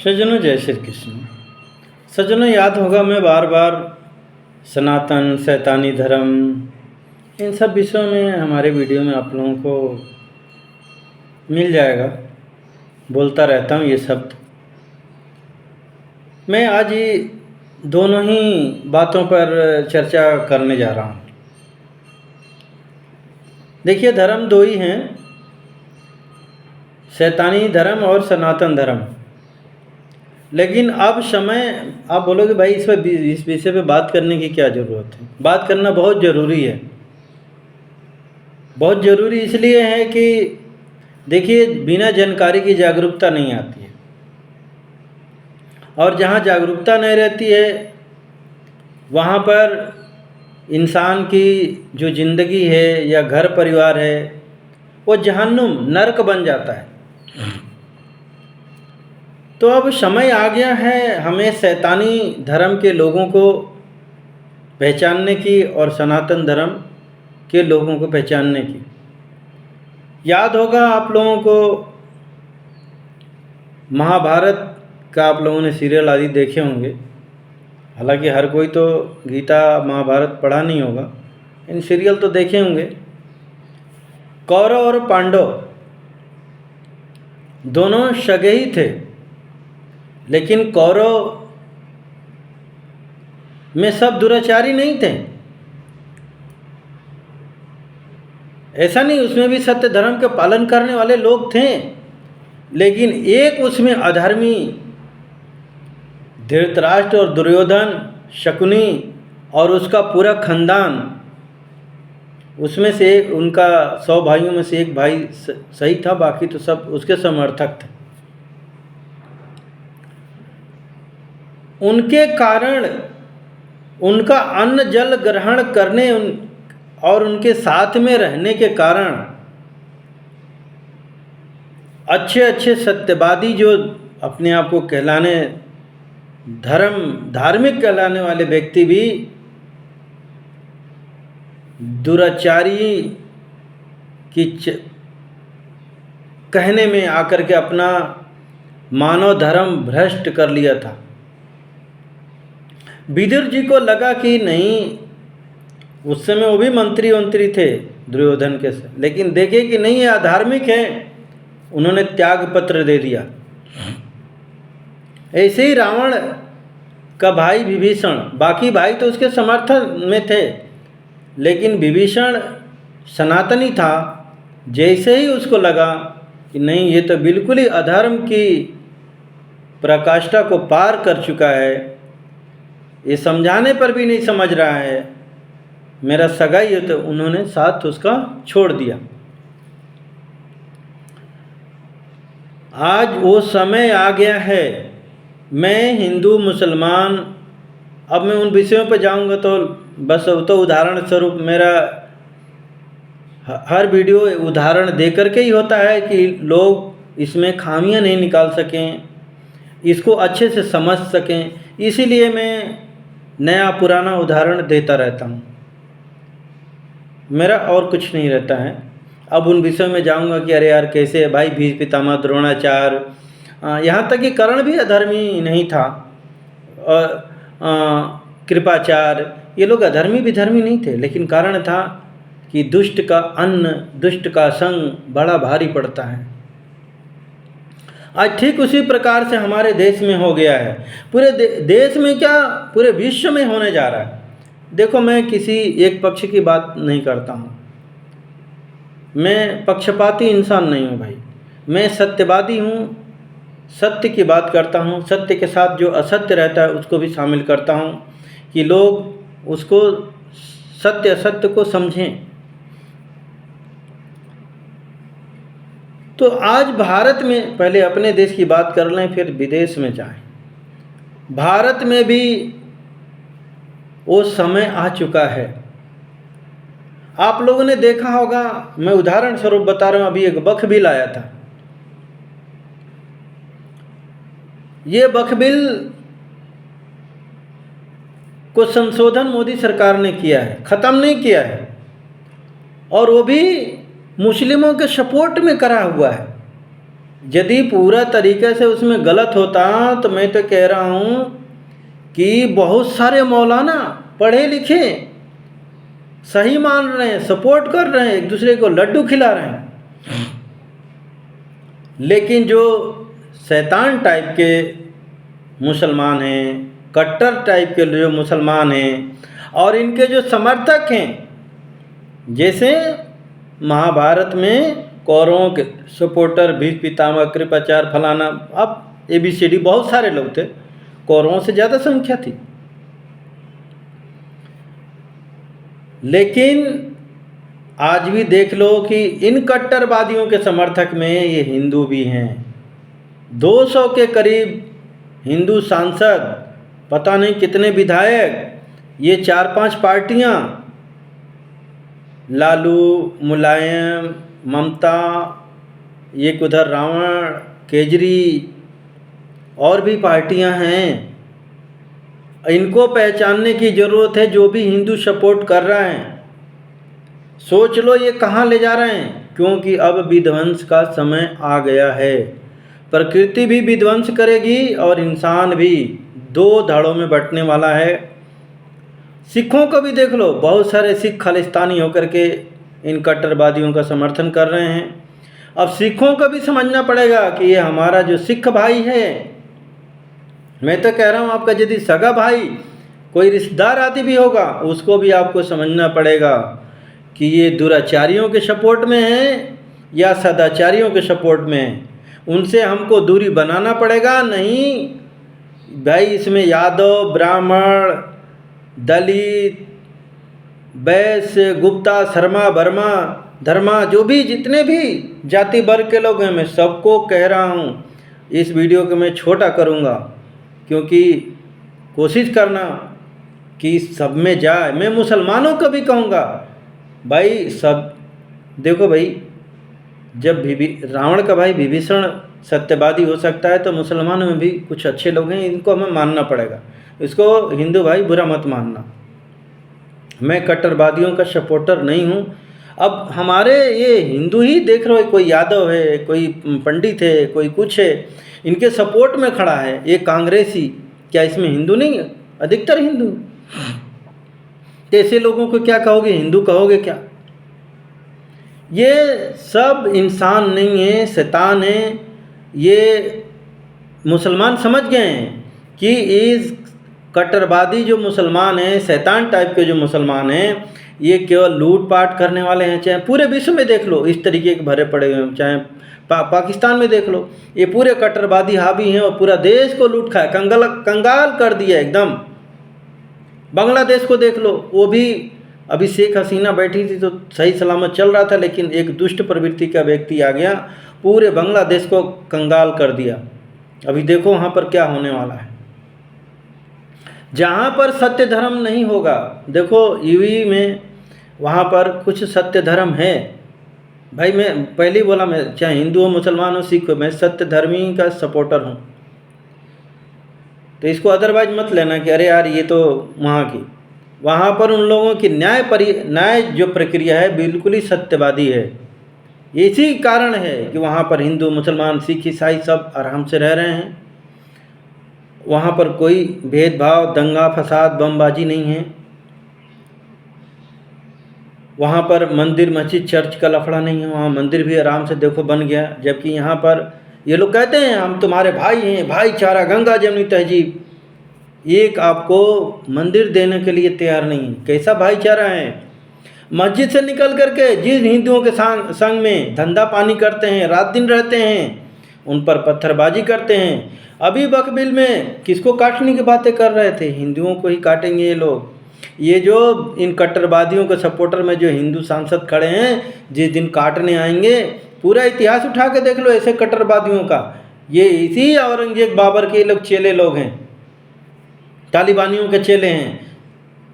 सज्जनों जय श्री कृष्ण। सज्जनों याद होगा मैं बार बार सनातन शैतानी धर्म इन सब विषयों में हमारे वीडियो में आप लोगों को मिल जाएगा, बोलता रहता हूँ ये शब्द। मैं आज ही दोनों ही बातों पर चर्चा करने जा रहा हूँ। देखिए, धर्म दो ही हैं, शैतानी धर्म और सनातन धर्म। लेकिन अब समय, आप बोलोगे भाई इस विषय पे बात करने की क्या ज़रूरत है। बात करना बहुत ज़रूरी है। बहुत ज़रूरी इसलिए है कि देखिए, बिना जानकारी की जागरूकता नहीं आती है, और जहाँ जागरूकता नहीं रहती है वहाँ पर इंसान की जो ज़िंदगी है या घर परिवार है वो जहन्नुम नरक बन जाता है। तो अब समय आ गया है हमें शैतानी धर्म के लोगों को पहचानने की और सनातन धर्म के लोगों को पहचानने की। याद होगा आप लोगों को, महाभारत का आप लोगों ने सीरियल आदि देखे होंगे। हालांकि हर कोई तो गीता महाभारत पढ़ा नहीं होगा, इन सीरियल तो देखे होंगे। कौरव और पांडव दोनों सगे ही थे, लेकिन कौरव में सब दुराचारी नहीं थे। ऐसा नहीं, उसमें भी सत्य धर्म के पालन करने वाले लोग थे, लेकिन एक उसमें अधर्मी धृतराष्ट्र और दुर्योधन, शकुनी और उसका पूरा खानदान, उसमें से एक, उनका 100 भाइयों में से एक भाई सही था, बाकी तो सब उसके समर्थक थे। उनके कारण, उनका अन्न जल ग्रहण करने और उनके साथ में रहने के कारण अच्छे अच्छे सत्यवादी जो अपने आप को कहलाने, धार्मिक कहलाने वाले व्यक्ति भी दुराचारी की कहने में आकर के अपना मानव धर्म भ्रष्ट कर लिया था। विदुर जी को लगा कि नहीं, उस समय वो भी मंत्री थे दुर्योधन के से, लेकिन देखे कि नहीं ये अधार्मिक है, उन्होंने त्याग पत्र दे दिया। ऐसे ही रावण का भाई विभीषण, बाकी भाई तो उसके समर्थन में थे, लेकिन विभीषण सनातनी था। जैसे ही उसको लगा कि नहीं ये तो बिल्कुल ही अधर्म की पराकाष्ठा को पार कर चुका है, ये समझाने पर भी नहीं समझ रहा है, मेरा सगाई है, तो उन्होंने साथ उसका छोड़ दिया। आज वो समय आ गया है। मैं हिंदू मुसलमान, अब मैं उन विषयों पर जाऊंगा तो बस तो उदाहरण स्वरूप मेरा हर वीडियो उदाहरण दे करके ही होता है कि लोग इसमें खामियां नहीं निकाल सकें, इसको अच्छे से समझ सकें। इसीलिए मैं नया पुराना उदाहरण देता रहता हूँ, मेरा और कुछ नहीं रहता है। अब उन विषयों में जाऊंगा कि अरे यार कैसे भाई भीष्म पितामह द्रोणाचार्य, यहाँ तक कि कर्ण भी अधर्मी नहीं था, और कृपाचार्य, ये लोग अधर्मी विधर्मी नहीं थे, लेकिन कारण था कि दुष्ट का अन्न, दुष्ट का संग बड़ा भारी पड़ता है। आज ठीक उसी प्रकार से हमारे देश में हो गया है। पूरे देश में क्या, पूरे विश्व में होने जा रहा है। देखो, मैं किसी एक पक्ष की बात नहीं करता हूँ, मैं पक्षपाती इंसान नहीं हूँ भाई, मैं सत्यवादी हूँ, सत्य की बात करता हूँ। सत्य के साथ जो असत्य रहता है उसको भी शामिल करता हूँ कि लोग उसको सत्य असत्य को समझें। तो आज भारत में, पहले अपने देश की बात कर लें फिर विदेश में जाएं। भारत में भी वो समय आ चुका है। आप लोगों ने देखा होगा, मैं उदाहरण स्वरूप बता रहा हूँ, अभी एक वक्फ बिल आया था। ये वक्फ बिल को संशोधन मोदी सरकार ने किया है, ख़त्म नहीं किया है, और वो भी मुस्लिमों के सपोर्ट में करा हुआ है। यदि पूरा तरीके से उसमें गलत होता तो मैं तो कह रहा हूँ कि बहुत सारे मौलाना पढ़े लिखे सही मान रहे हैं, सपोर्ट कर रहे हैं, एक दूसरे को लड्डू खिला रहे हैं। लेकिन जो शैतान टाइप के मुसलमान हैं, कट्टर टाइप के जो मुसलमान हैं और इनके जो समर्थक हैं, जैसे महाभारत में कौरवों के सपोर्टर भीष्म पितामह कृपाचार्य फलाना, अब ABCD बहुत सारे लोग थे, कौरवों से ज़्यादा संख्या थी। लेकिन आज भी देख लो कि इन कट्टरवादियों के समर्थक में ये हिंदू भी हैं। 200 के करीब हिंदू सांसद, पता नहीं कितने विधायक, ये 4-5 पार्टियां, लालू, मुलायम, ममता, एक उधर रावण, केजरी, और भी पार्टियां हैं। इनको पहचानने की ज़रूरत है, जो भी हिंदू सपोर्ट कर रहे हैं। सोच लो ये कहाँ ले जा रहे हैं, क्योंकि अब विध्वंस का समय आ गया है। प्रकृति भी विध्वंस करेगी और इंसान भी 2 धड़ों में बंटने वाला है। सिखों को भी देख लो, बहुत सारे सिख खालिस्तानी होकर के इन कट्टरवादियों का समर्थन कर रहे हैं। अब सिखों को भी समझना पड़ेगा कि ये हमारा जो सिख भाई है, मैं तो कह रहा हूँ आपका यदि सगा भाई कोई रिश्तेदार आदि भी होगा, उसको भी आपको समझना पड़ेगा कि ये दुराचारियों के सपोर्ट में है या सदाचारियों के सपोर्ट में है। उनसे हमको दूरी बनाना पड़ेगा। नहीं भाई, इसमें यादव, ब्राह्मण, दलित, वैश्य, गुप्ता, शर्मा, वर्मा, धर्मा, जो भी जितने भी जाति वर्ग के लोग हैं, मैं सबको कह रहा हूँ, इस वीडियो को मैं छोटा करूँगा, क्योंकि कोशिश करना कि सब में जाए। मैं मुसलमानों को भी कहूँगा भाई, सब देखो भाई, जब रावण का भाई विभीषण सत्यवादी हो सकता है, तो मुसलमानों में भी कुछ अच्छे लोग हैं, इनको हमें मानना पड़ेगा। इसको हिंदू भाई बुरा मत मानना, मैं कट्टरवादियों का सपोर्टर नहीं हूँ। अब हमारे ये हिंदू ही देख रहे हो, कोई यादव है, कोई पंडित है, कोई कुछ है, इनके सपोर्ट में खड़ा है। ये कांग्रेसी, क्या इसमें हिंदू नहीं है? अधिकतर हिंदू। तो ऐसे लोगों को क्या कहोगे, हिंदू कहोगे क्या? ये सब इंसान नहीं है, शैतान है। ये मुसलमान समझ गए हैं कि इस कट्टरवादी जो मुसलमान हैं, शैतान टाइप के जो मुसलमान हैं, ये केवल लूटपाट करने वाले हैं। चाहे पूरे विश्व में देख लो, इस तरीके के भरे पड़े हुए हैं। चाहे पाकिस्तान में देख लो, ये पूरे कट्टरवादी हावी हैं और पूरा देश को लूट खाए, कंगाल कर दिया एकदम। बांग्लादेश को देख लो, वो भी अभी शेख हसीना बैठी थी तो सही सलामत चल रहा था, लेकिन एक दुष्ट प्रवृत्ति का व्यक्ति आ गया, पूरे बांग्लादेश को कंगाल कर दिया। अभी देखो वहाँ पर क्या होने वाला है। जहाँ पर सत्य धर्म नहीं होगा, देखो यूपी में वहाँ पर कुछ सत्य धर्म है भाई। मैं पहले ही बोला, मैं चाहे हिंदू हो, मुसलमान हो, सिख हो, मैं सत्य धर्मी का सपोर्टर हूँ। तो इसको अदरवाइज मत लेना कि अरे यार ये तो वहाँ पर उन लोगों की न्याय जो प्रक्रिया है बिल्कुल ही सत्यवादी है। इसी कारण है कि वहाँ पर हिंदू, मुसलमान, सिख, ईसाई सब आराम से रह रहे हैं। वहाँ पर कोई भेदभाव, दंगा फसाद, बमबाजी नहीं है। वहाँ पर मंदिर, मस्जिद, चर्च का लफड़ा नहीं है। वहाँ मंदिर भी आराम से देखो बन गया। जबकि यहाँ पर ये लोग कहते हैं हम तुम्हारे भाई हैं, भाईचारा, गंगा जमनी तहजीब, एक आपको मंदिर देने के लिए तैयार नहीं। कैसा भाईचारा है? मस्जिद से निकल करके जिस हिंदुओं के संग में धंधा पानी करते हैं, रात दिन रहते हैं, उन पर पत्थरबाजी करते हैं। अभी बकबिल में किसको काटने की बातें कर रहे थे? हिंदुओं को ही काटेंगे ये लोग। ये जो इन कट्टरवादियों के सपोर्टर में जो हिंदू सांसद खड़े हैं, जिस दिन काटने आएंगे, पूरा इतिहास उठा के देख लो ऐसे कट्टरवादियों का। ये इसी औरंगजेब बाबर के लोग चेले लोग हैं, तालिबानियों के चेले हैं,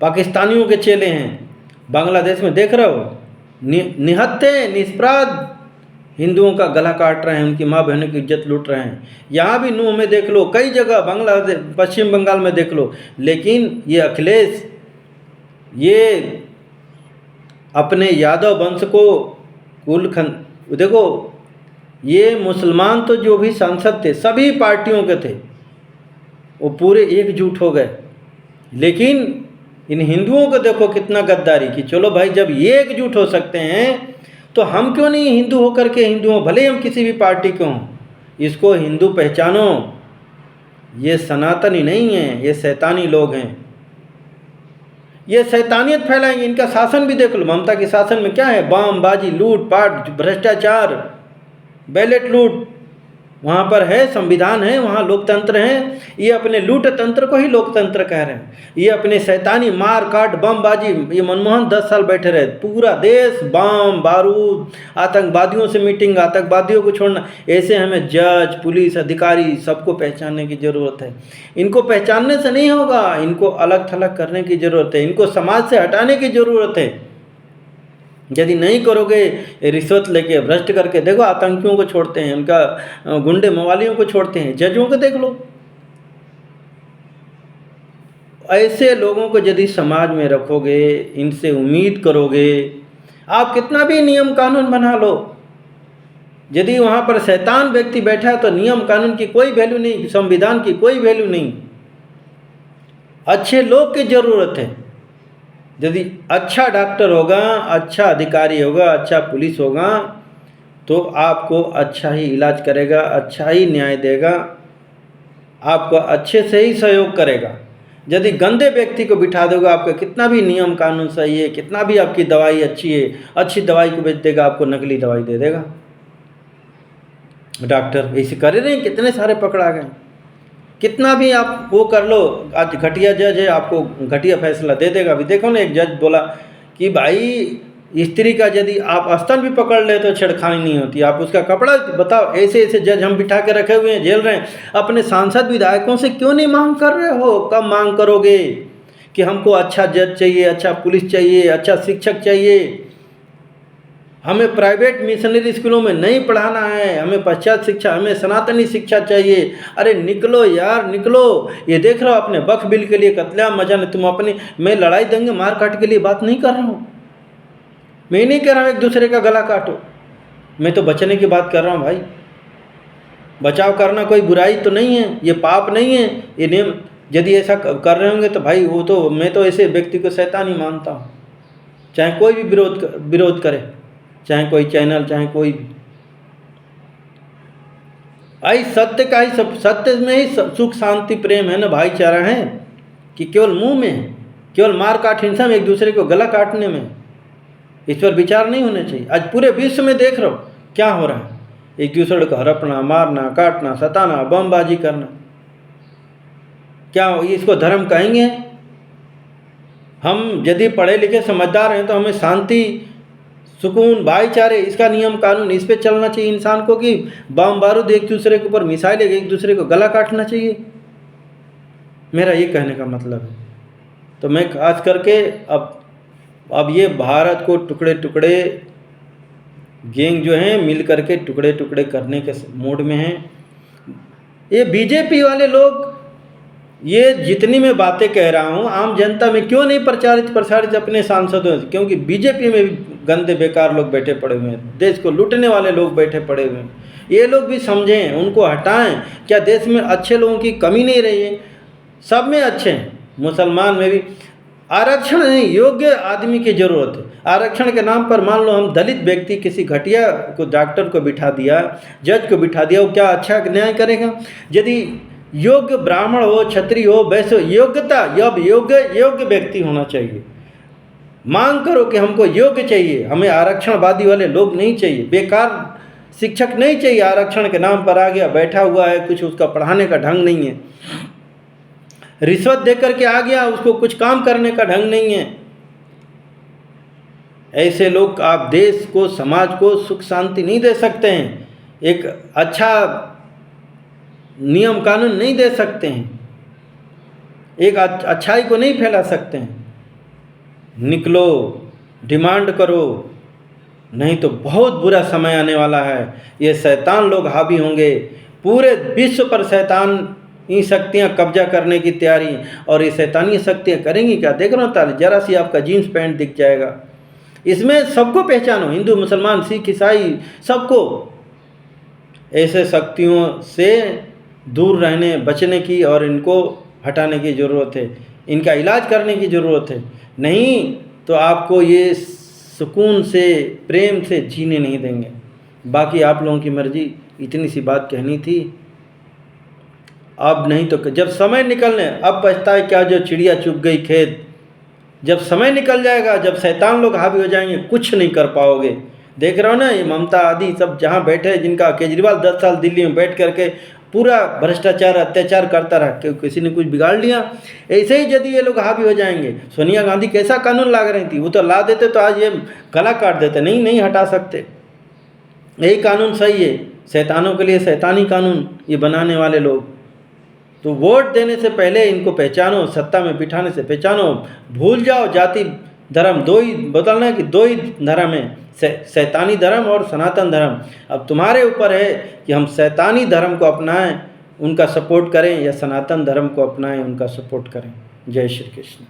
पाकिस्तानियों के चेले हैं। बांग्लादेश में देख रहे हो, निहत्थे निष्पराध हिंदुओं का गला काट रहे हैं, उनकी माँ बहनों की इज्जत लूट रहे हैं। यहाँ भी नूह में देख लो, कई जगह बांग्लादेश, पश्चिम बंगाल में देख लो। लेकिन ये अखिलेश, ये अपने यादव वंश को देखो, ये मुसलमान तो जो भी सांसद थे सभी पार्टियों के थे, वो पूरे एकजुट हो गए। लेकिन इन हिंदुओं को देखो कितना गद्दारी कि चलो भाई जब ये एकजुट हो सकते हैं तो हम क्यों नहीं हिंदू होकर के हिंदू हों, भले हम किसी भी पार्टी के हों, इसको हिंदू पहचानो। ये सनातनी नहीं है, ये शैतानी लोग हैं, ये शैतानियत फैलाएंगे। इनका शासन भी देख लो, ममता के शासन में क्या है, बम बाजी, लूट पाट, भ्रष्टाचार, बैलेट लूट। वहाँ पर है संविधान है, वहाँ लोकतंत्र है, ये अपने लूट तंत्र को ही लोकतंत्र कह रहे हैं। ये अपने शैतानी मार काट बमबाजी, ये मनमोहन 10 साल बैठे रहे, पूरा देश बम बारूद, आतंकवादियों से मीटिंग, आतंकवादियों को छोड़ना। ऐसे हमें जज, पुलिस अधिकारी सबको पहचानने की ज़रूरत है। इनको पहचानने से नहीं होगा, इनको अलग थलग करने की ज़रूरत है, इनको समाज से हटाने की ज़रूरत है। यदि नहीं करोगे, रिश्वत लेके भ्रष्ट करके, देखो आतंकियों को छोड़ते हैं, उनका गुंडे मवालियों को छोड़ते हैं, जजों को देख लो। ऐसे लोगों को यदि समाज में रखोगे, इनसे उम्मीद करोगे, आप कितना भी नियम कानून बना लो, यदि वहाँ पर शैतान व्यक्ति बैठा है तो नियम कानून की कोई वैल्यू नहीं, संविधान की कोई वैल्यू नहीं। अच्छे लोग की ज़रूरत है। यदि अच्छा डॉक्टर होगा, अच्छा अधिकारी होगा, अच्छा पुलिस होगा, तो आपको अच्छा ही इलाज करेगा, अच्छा ही न्याय देगा, आपको अच्छे से ही सहयोग करेगा। यदि गंदे व्यक्ति को बिठा दोगे, आपका कितना भी नियम कानून सही है, कितना भी आपकी दवाई अच्छी है, अच्छी दवाई को बेच देगा, आपको नकली दवाई दे देगा। डॉक्टर ऐसे कर रहे हैं, कितने सारे पकड़ा गए। कितना भी आप वो कर लो, आज घटिया जज है, आपको घटिया फैसला दे देगा। अभी देखो ना, एक जज बोला कि भाई स्त्री का यदि आप स्तन भी पकड़ ले तो छेड़खानी नहीं होती, आप उसका कपड़ा बताओ। ऐसे ऐसे जज हम बिठा के रखे हुए हैं, झेल रहे हैं। अपने सांसद विधायकों से क्यों नहीं मांग कर रहे हो? कब मांग करोगे कि हमको अच्छा जज चाहिए, अच्छा पुलिस चाहिए, अच्छा शिक्षक चाहिए, हमें प्राइवेट मिशनरी स्कूलों में नहीं पढ़ाना है, हमें पश्चात शिक्षा, हमें सनातनी शिक्षा चाहिए। अरे निकलो यार, निकलो। ये देख रहे हो अपने वक्फ बिल के लिए कत्लेआम मचा नहीं, तुम अपनी, मैं लड़ाई दंगे मार काट के लिए बात नहीं कर रहा हूँ। मैं नहीं कह रहा हूँ एक दूसरे का गला काटो, मैं तो बचने की बात कर रहा हूँ भाई। बचाव करना कोई बुराई तो नहीं है, ये पाप नहीं है, ये नियम। यदि ऐसा कर रहे होंगे तो भाई वो तो, मैं तो ऐसे व्यक्ति को शैतान ही मानता हूँ, चाहे कोई भी विरोध करे, चाहे कोई चैनल, चाहे कोई भी। आई सत्य का ही सब, सत्य में ही सुख शांति प्रेम है ना, भाईचारा है, कि केवल मुंह में, केवल मार काट हिंसा में, एक दूसरे को गला काटने में, इस पर विचार नहीं होना चाहिए। आज पूरे विश्व में देख रहे हो क्या हो रहा है, एक दूसरे को हड़पना, मारना, काटना, सताना, बमबाजी करना। क्या इसको धर्म कहेंगे? हम यदि पढ़े लिखे समझदार हैं तो हमें शांति, सुकून, भाईचारे, इसका नियम कानून, इस पे चलना चाहिए इंसान को, कि बम बारूद एक दूसरे के ऊपर मिसाइल एक दूसरे को गला काटना चाहिए। मेरा ये कहने का मतलब है। तो मैं खास करके अब ये भारत को टुकड़े टुकड़े गैंग जो हैं मिल करके टुकड़े टुकड़े करने के मूड में हैं। ये बीजेपी वाले लोग, ये जितनी मैं बातें कह रहा हूँ आम जनता में क्यों नहीं प्रसारित अपने सांसदों से, क्योंकि बीजेपी में भी गंदे बेकार लोग बैठे पड़े हुए हैं, देश को लूटने वाले लोग बैठे पड़े हुए हैं। ये लोग भी समझें, उनको हटाएं। क्या देश में अच्छे लोगों की कमी नहीं रही है? सब में अच्छे हैं, मुसलमान में भी। आरक्षण नहीं, योग्य आदमी की ज़रूरत है। आरक्षण के नाम पर मान लो हम दलित व्यक्ति किसी घटिया को, डॉक्टर को बिठा दिया, जज को बिठा दिया, वो क्या अच्छा न्याय करेगा? यदि योग्य ब्राह्मण हो, क्षत्रिय हो, वैसे योग्यता, अब योग्य व्यक्ति होना चाहिए। मांग करो कि हमको योग्य चाहिए, हमें आरक्षणवादी वाले लोग नहीं चाहिए, बेकार शिक्षक नहीं चाहिए। आरक्षण के नाम पर आ गया, बैठा हुआ है, कुछ उसका पढ़ाने का ढंग नहीं है, रिश्वत देकर के आ गया, उसको कुछ काम करने का ढंग नहीं है। ऐसे लोग आप देश को, समाज को सुख शांति नहीं दे सकते हैं, एक अच्छा नियम कानून नहीं दे सकते हैं, एक अच्छाई को नहीं फैला सकते हैं। निकलो, डिमांड करो, नहीं तो बहुत बुरा समय आने वाला है। ये शैतान लोग हावी होंगे, पूरे विश्व पर शैतान ही शक्तियाँ कब्जा करने की तैयारी, और ये शैतानी शक्तियाँ करेंगी क्या? देख रहा हूँ, जरा सी आपका जीन्स पैंट दिख जाएगा, इसमें सबको पहचानो, हिंदू, मुसलमान, सिख, ईसाई, सबको। ऐसे शक्तियों से दूर रहने बचने की और इनको हटाने की ज़रूरत है, इनका इलाज करने की ज़रूरत है। नहीं तो आपको ये सुकून से प्रेम से जीने नहीं देंगे। बाकी आप लोगों की मर्जी, इतनी सी बात कहनी थी। अब नहीं तो जब समय निकलने, अब पछताए क्या जो चिड़िया चुग गई खेत। जब समय निकल जाएगा, जब शैतान लोग हावी हो जाएंगे, कुछ नहीं कर पाओगे। देख रहे हो ना, ये ममता आदि सब जहाँ बैठे, जिनका केजरीवाल 10 साल दिल्ली में बैठ करके पूरा भ्रष्टाचार अत्याचार करता रहा, किसी ने कुछ बिगाड़ लिया। ऐसे ही यदि ये लोग हावी हो जाएंगे, सोनिया गांधी कैसा कानून ला रही थी, वो तो ला देते तो आज ये गला काट देते। नहीं, नहीं हटा सकते। यही कानून सही है, शैतानों के लिए शैतानी कानून ये बनाने वाले लोग। तो वोट देने से पहले इनको पहचानो, सत्ता में बिठाने से पहचानो। भूल जाओ जाति धर्म, दो ही बदलना है कि दो ही धर्म है, शैतानी धर्म और सनातन धर्म। अब तुम्हारे ऊपर है कि हम शैतानी धर्म को अपनाएं, उनका सपोर्ट करें, या सनातन धर्म को अपनाएं, उनका सपोर्ट करें। जय श्री कृष्ण।